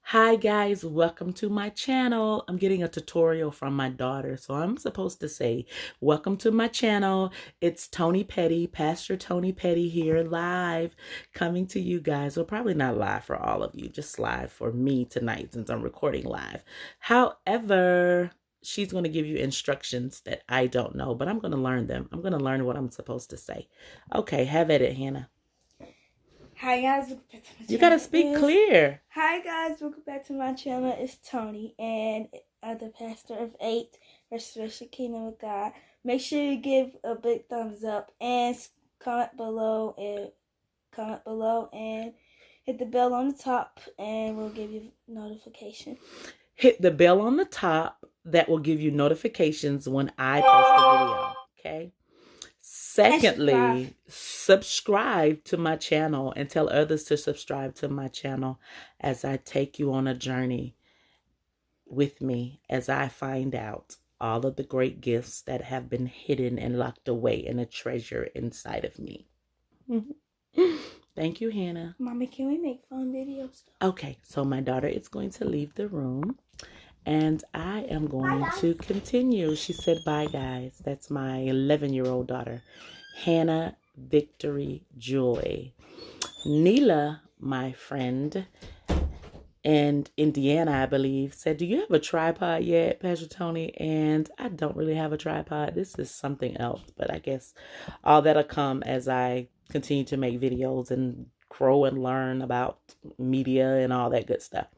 Hi guys, welcome to my channel. I'm getting a tutorial from my daughter, so I'm supposed to say, welcome to my channel. It's Tony Petty, Pastor Tony Petty here live, coming to you guys. Well, probably not live for all of you, just live for me tonight since I'm recording live. However, she's going to give you instructions that I don't know, but I'm going to learn them. I'm going to learn what I'm supposed to say. Okay, have at it, Hannah. Hi guys, welcome back to my channel. You got to speak clear. Hi guys, welcome back to my channel. It's Tony, and I'm the pastor of 8 Restoration Kingdom of God. Make sure you give a big thumbs up and comment below and hit the bell on the top, and we'll give you notification. Hit the bell on the top that will give you notifications when I post a video. Okay. Secondly, subscribe to my channel and tell others to subscribe to my channel as I take you on a journey with me as I find out all of the great gifts that have been hidden and locked away in a treasure inside of me. Thank you, Hannah. Mommy, can we make fun videos? Okay, so my daughter is going to leave the room. And I am going to continue. She said, bye, guys. That's my 11-year-old daughter, Hannah Victory Joy. Neela, my friend, in Indiana, I believe, said, do you have a tripod yet, Pastor Tony? And I don't really have a tripod. This is something else. But I guess all that'll come as I continue to make videos and grow and learn about media and all that good stuff.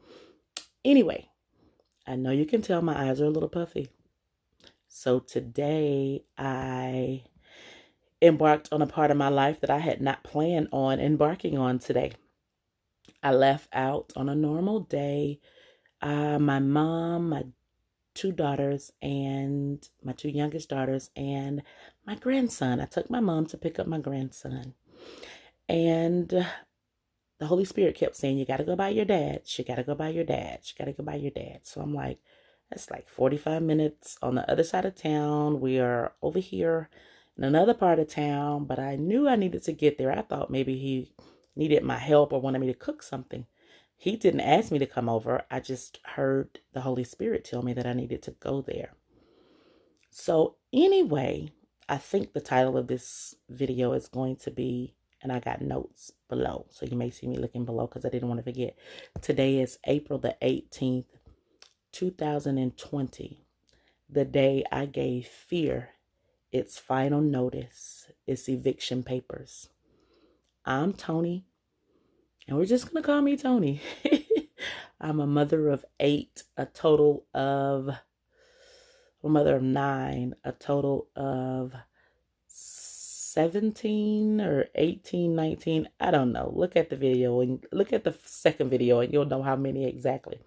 Anyway. I know you can tell my eyes are a little puffy. So today I embarked on a part of my life that I had not planned on embarking on today. I left out on a normal day. My mom, my 2 daughters, and my 2 youngest daughters, and my grandson. I took my mom to pick up my grandson. And the Holy Spirit kept saying, you got to go by your dad. You got to go by your dad. You got to go by your dad. So I'm like, that's like 45 minutes on the other side of town. We are over here in another part of town, but I knew I needed to get there. I thought maybe he needed my help or wanted me to cook something. He didn't ask me to come over. I just heard the Holy Spirit tell me that I needed to go there. So anyway, I think the title of this video is going to be, and I got notes below, so you may see me looking below because I didn't want to forget. Today is April the 18th, 2020, the day I gave fear its final notice, its eviction papers. I'm Tony, and we're just going to call me Tony. I'm a mother of 8, a mother of 9, a total of 17 or 18, 19. I don't know. Look at the video and look at the second video and you'll know how many exactly.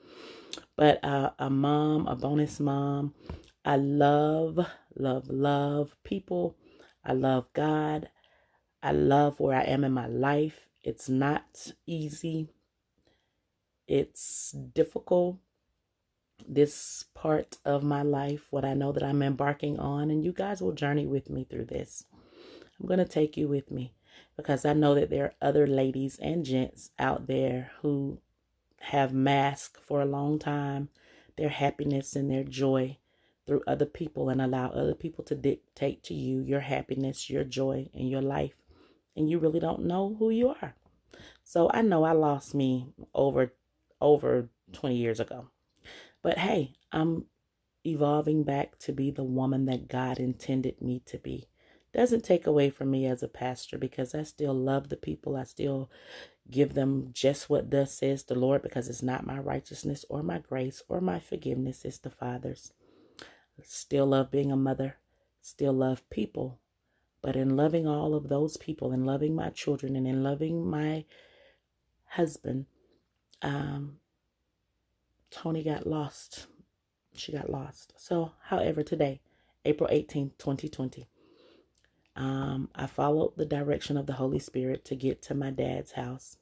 But a mom, a bonus mom. I love people. I love God. I love where I am in my life. It's not easy. It's difficult. This part of my life, what I know that I'm embarking on, and you guys will journey with me through this. I'm going to take you with me because I know that there are other ladies and gents out there who have masked for a long time their happiness and their joy through other people and allow other people to dictate to you your happiness, your joy, and your life. And you really don't know who you are. So I know I lost me over 20 years ago. But hey, I'm evolving back to be the woman that God intended me to be. Doesn't take away from me as a pastor because I still love the people. I still give them just what thus says the Lord because it's not my righteousness or my grace or my forgiveness. It's the Father's. Still love being a mother. Still love people. But in loving all of those people and loving my children and in loving my husband, Tony got lost. She got lost. So, however, today, April 18th, 2020, I followed the direction of the Holy Spirit to get to my dad's house.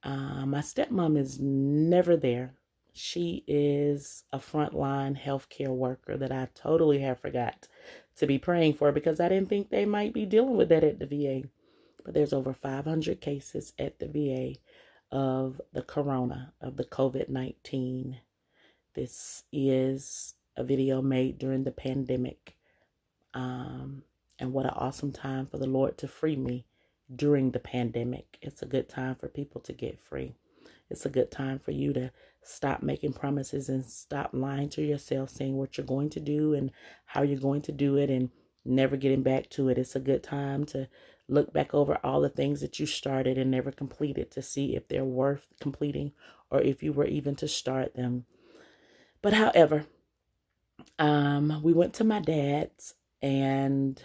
My stepmom is never there. She is a frontline healthcare worker that I totally have forgot to be praying for because I didn't think they might be dealing with that at the VA. But there's over 500 cases at the VA of the COVID-19. This is a video made during the pandemic. And what an awesome time for the Lord to free me during the pandemic. It's a good time for people to get free. It's a good time for you to stop making promises and stop lying to yourself, saying what you're going to do and how you're going to do it and never getting back to it. It's a good time to look back over all the things that you started and never completed to see if they're worth completing or if you were even to start them. But however, we went to my dad's, and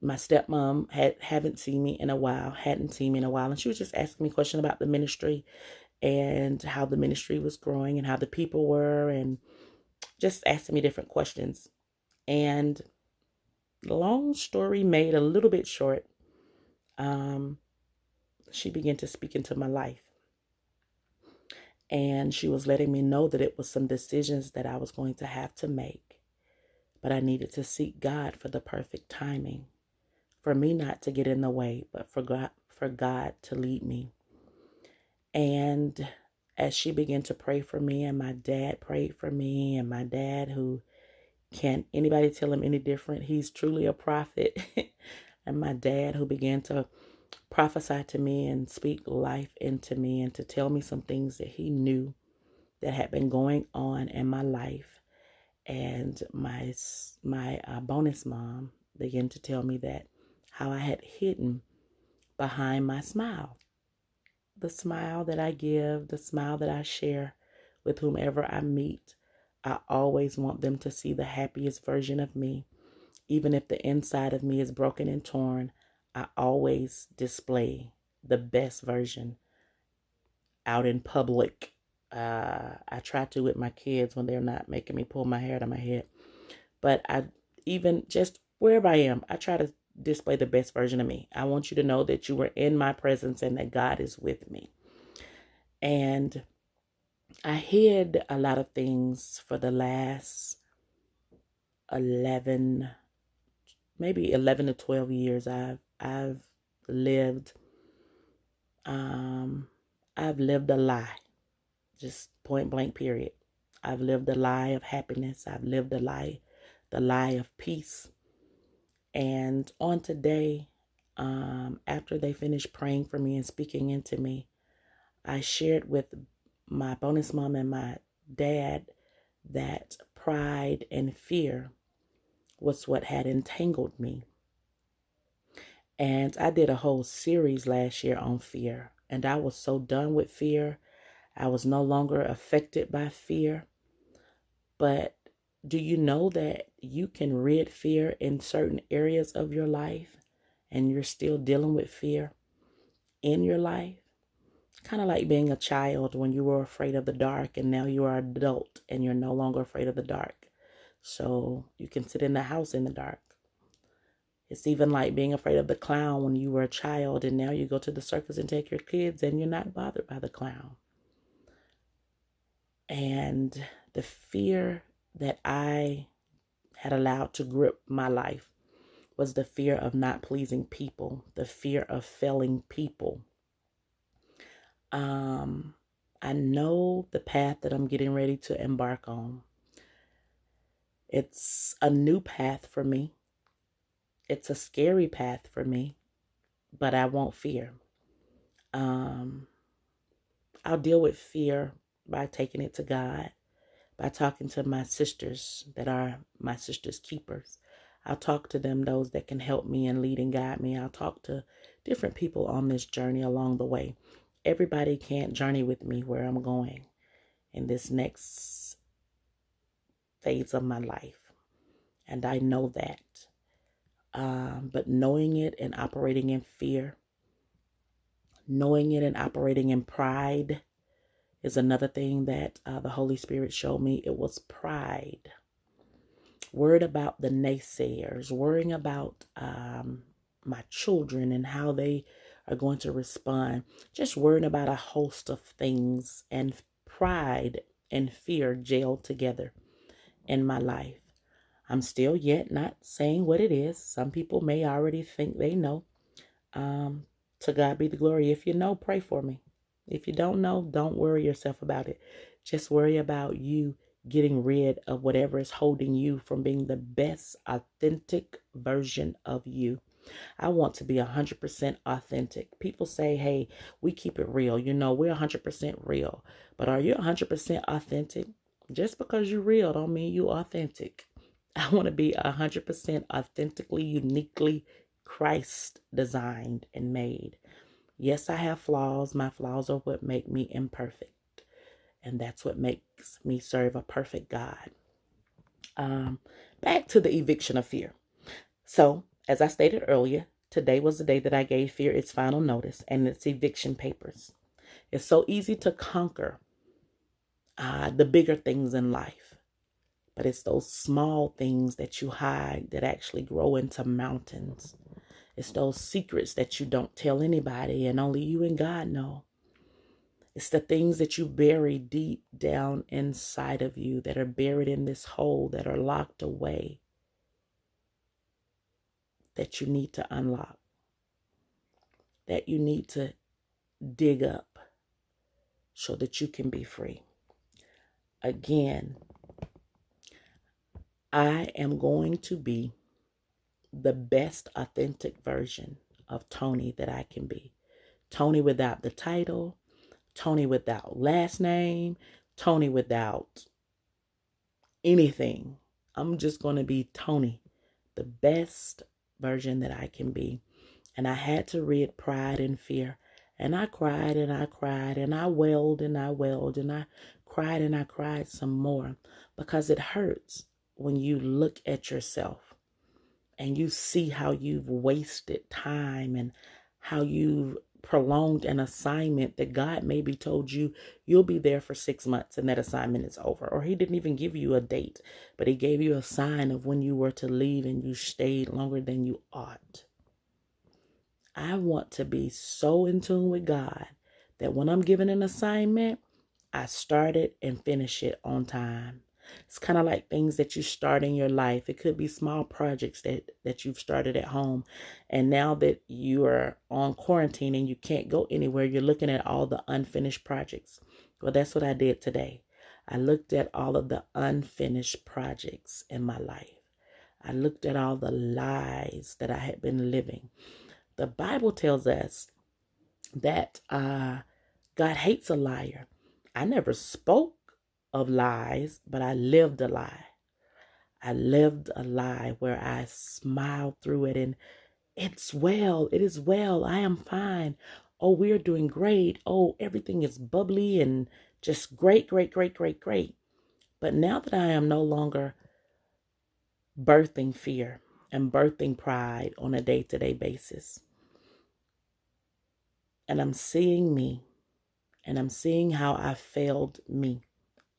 my stepmom hadn't seen me in a while, and she was just asking me a question about the ministry and how the ministry was growing and how the people were, and just asking me different questions. And long story made a little bit short, she began to speak into my life. And she was letting me know that it was some decisions that I was going to have to make. But I needed to seek God for the perfect timing. For me not to get in the way, but for God to lead me. And as she began to pray for me, and my dad prayed for me, and my dad, who can't anybody tell him any different, he's truly a prophet. And my dad, who began to prophesy to me and speak life into me and to tell me some things that he knew that had been going on in my life. And my bonus mom began to tell me that how I had hidden behind my smile. The smile that I give, the smile that I share with whomever I meet. I always want them to see the happiest version of me. Even if the inside of me is broken and torn, I always display the best version out in public. I try to with my kids when they're not making me pull my hair out of my head. But even just wherever I am, I try to display the best version of me. I want you to know that you were in my presence and that God is with me. And I hid a lot of things for the last 11 to 12 years. I've lived a lie, just point blank period. I've lived a lie of happiness. I've lived the lie of peace. And on today, after they finished praying for me and speaking into me, I shared with my bonus mom and my dad that pride and fear was what had entangled me. And I did a whole series last year on fear. And I was so done with fear. I was no longer affected by fear. But do you know that you can rid fear in certain areas of your life and you're still dealing with fear in your life? Kind of like being a child when you were afraid of the dark and now you are an adult and you're no longer afraid of the dark. So you can sit in the house in the dark. It's even like being afraid of the clown when you were a child and now you go to the circus and take your kids and you're not bothered by the clown. And the fear that I had allowed to grip my life was the fear of not pleasing people, the fear of failing people. I know the path that I'm getting ready to embark on. It's a new path for me. It's a scary path for me, but I won't fear. I'll deal with fear by taking it to God, by talking to my sisters that are my sister's keepers. I'll talk to them, those that can help me and lead and guide me. I'll talk to different people on this journey along the way. Everybody can't journey with me where I'm going in this next phase of my life. And I know that. But knowing it and operating in fear, knowing it and operating in pride is another thing that the Holy Spirit showed me. It was pride. Worried about the naysayers, worrying about my children and how they are going to respond. Just worrying about a host of things, and pride and fear jailed together in my life. I'm still yet not saying what it is. Some people may already think they know. To God be the glory. If you know, pray for me. If you don't know, don't worry yourself about it. Just worry about you getting rid of whatever is holding you from being the best authentic version of you. I want to be 100% authentic. People say, hey, we keep it real. You know, we're 100% real. But are you 100% authentic? Just because you're real don't mean you authentic. I want to be 100% authentically, uniquely Christ designed and made. Yes, I have flaws. My flaws are what make me imperfect. And that's what makes me serve a perfect God. Back to the eviction of fear. So, as I stated earlier, today was the day that I gave fear its final notice and its eviction papers. It's so easy to conquer the bigger things in life, but it's those small things that you hide that actually grow into mountains. It's those secrets that you don't tell anybody and only you and God know. It's the things that you bury deep down inside of you that are buried in this hole, that are locked away, that you need to unlock, that you need to dig up so that you can be free. Again, I am going to be the best authentic version of Tony that I can be. Tony without the title, Tony without last name, Tony without anything. I'm just going to be Tony, the best version that I can be. And I had to rid pride and fear. And I cried and I cried and I wailed and I wailed and I cried some more, because it hurts when you look at yourself and you see how you've wasted time and how you've prolonged an assignment that God maybe told you you'll be there for 6 months and that assignment is over. Or he didn't even give you a date, but he gave you a sign of when you were to leave and you stayed longer than you ought. I want to be so in tune with God that when I'm given an assignment, I start it and finish it on time. It's kind of like things that you start in your life. It could be small projects that you've started at home. And now that you are on quarantine and you can't go anywhere, you're looking at all the unfinished projects. Well, that's what I did today. I looked at all of the unfinished projects in my life. I looked at all the lies that I had been living. The Bible tells us that God hates a liar. I never spoke of lies, but I lived a lie. I lived a lie where I smiled through it and it's well, it is well, I am fine. Oh, we're doing great. Oh, everything is bubbly and just great, great, great, great, great. But now that I am no longer birthing fear and birthing pride on a day-to-day basis, and I'm seeing me, and I'm seeing how I failed me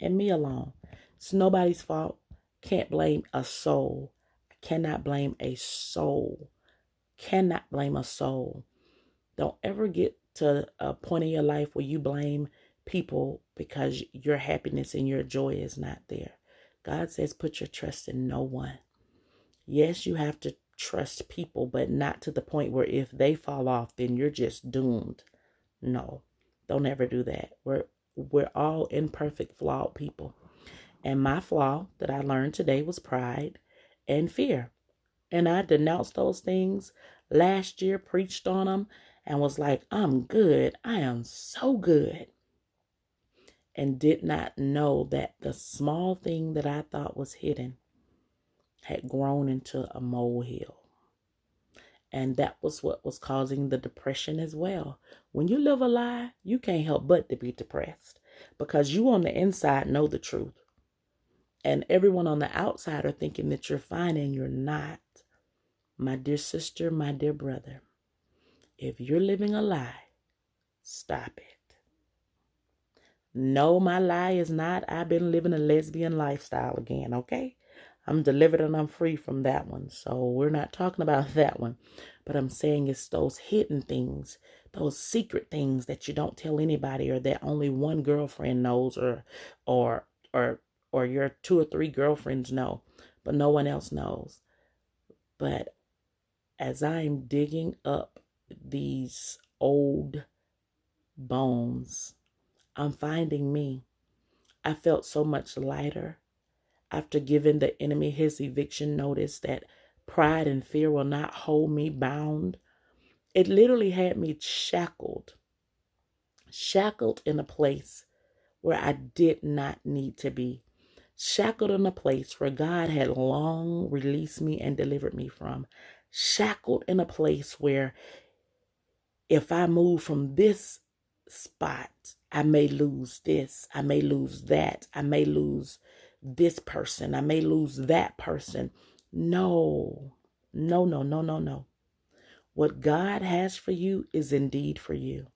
and me alone. It's nobody's fault. Can't blame a soul. Cannot blame a soul. Cannot blame a soul. Don't ever get to a point in your life where you blame people because your happiness and your joy is not there. God says put your trust in no one. Yes, you have to trust people, but not to the point where if they fall off, then you're just doomed. No, don't ever do that. We're all imperfect, flawed people. And my flaw that I learned today was pride and fear. And I denounced those things last year, preached on them, and was like, I'm good. I am so good. And did not know that the small thing that I thought was hidden had grown into a molehill. And that was what was causing the depression as well. When you live a lie, you can't help but to be depressed because you on the inside know the truth. And everyone on the outside are thinking that you're fine and you're not. My dear sister, my dear brother, if you're living a lie, stop it. No, my lie is not, I've been living a lesbian lifestyle again, okay? I'm delivered and I'm free from that one. So we're not talking about that one. But I'm saying it's those hidden things, those secret things that you don't tell anybody, or that only one girlfriend knows, or your 2 or 3 girlfriends know, but no one else knows. But as I'm digging up these old bones. I'm finding me. I felt so much lighter after giving the enemy his eviction notice that pride and fear will not hold me bound. It literally had me shackled in a place where I did not need to be, shackled in a place where God had long released me and delivered me from, shackled in a place where if I move from this spot, I may lose this, I may lose that, I may lose this person, I may lose that person. No, no, no, no, no, no. What God has for you is indeed for you.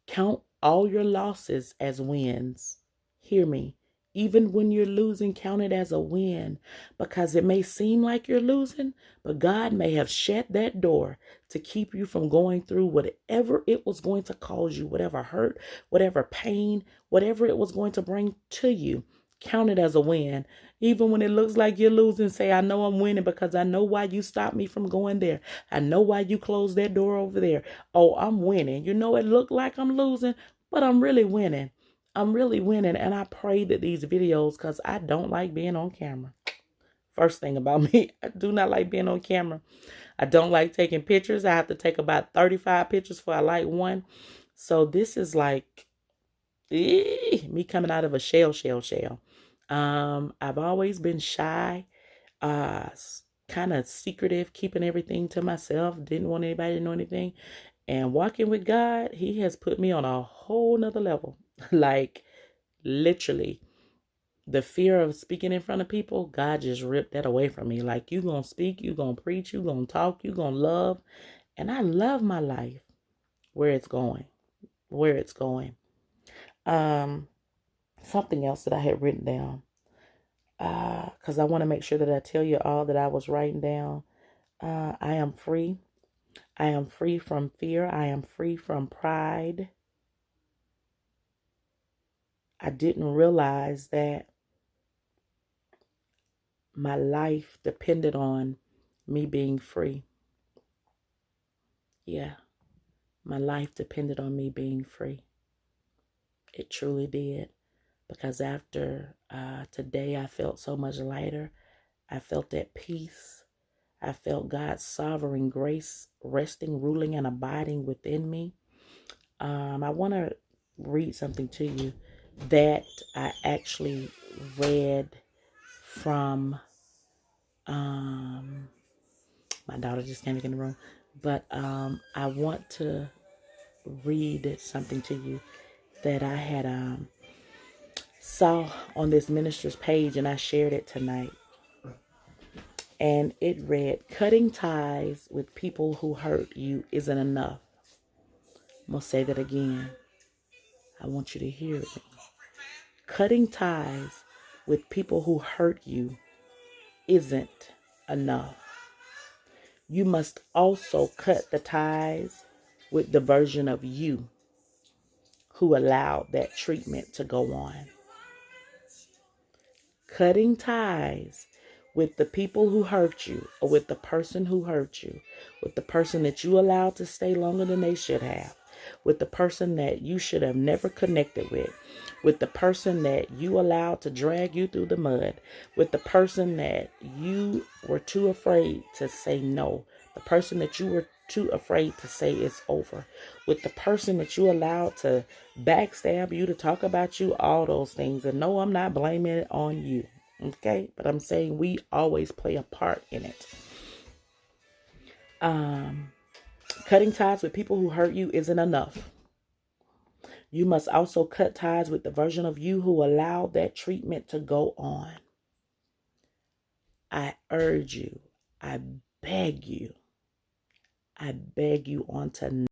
Count all your losses as wins. Hear me. Even when you're losing, count it as a win, because it may seem like you're losing, but God may have shut that door to keep you from going through whatever it was going to cause you, whatever hurt, whatever pain, whatever it was going to bring to you. Count it as a win. Even when it looks like you're losing, say, I know I'm winning because I know why you stopped me from going there. I know why you closed that door over there. Oh, I'm winning. You know, it looked like I'm losing, but I'm really winning. I'm really winning. And I pray that these videos, because I don't like being on camera. First thing about me, I do not like being on camera. I don't like taking pictures. I have to take about 35 pictures before I like one. So this is like me coming out of a shell. I've always been shy, kind of secretive, keeping everything to myself. Didn't want anybody to know anything. And walking with God, he has put me on a whole nother level. Like literally the fear of speaking in front of people, God just ripped that away from me. Like, you gonna speak, you gonna preach, you gonna talk, you gonna love. And I love my life where it's going. Something else that I had written down, because I want to make sure that I tell you all that I was writing down. I am free. I am free from fear. I am free from pride. I didn't realize that my life depended on me being free. Yeah, my life depended on me being free. It truly did. Because after today, I felt so much lighter. I felt at peace. I felt God's sovereign grace resting, ruling, and abiding within me. I want to read something to you that I actually read from, my daughter just came in the room, but I want to read something to you that I had saw on this minister's page, and I shared it tonight. And it read, cutting ties with people who hurt you isn't enough. I'm going to say that again. I want you to hear me. Cutting ties with people who hurt you isn't enough. You must also cut the ties with the version of you who allowed that treatment to go on. Cutting ties with the people who hurt you, or with the person who hurt you, with the person that you allowed to stay longer than they should have, with the person that you should have never connected with the person that you allowed to drag you through the mud, with the person that you were too afraid to say no, the person that you were too afraid to say it's over, with the person that you allowed to backstab you, to talk about you, all those things. And no, I'm not blaming it on you. Okay, but I'm saying we always play a part in it. Cutting ties with people who hurt you isn't enough. You must also cut ties with the version of you who allowed that treatment to go on. I urge you, I beg you on tonight.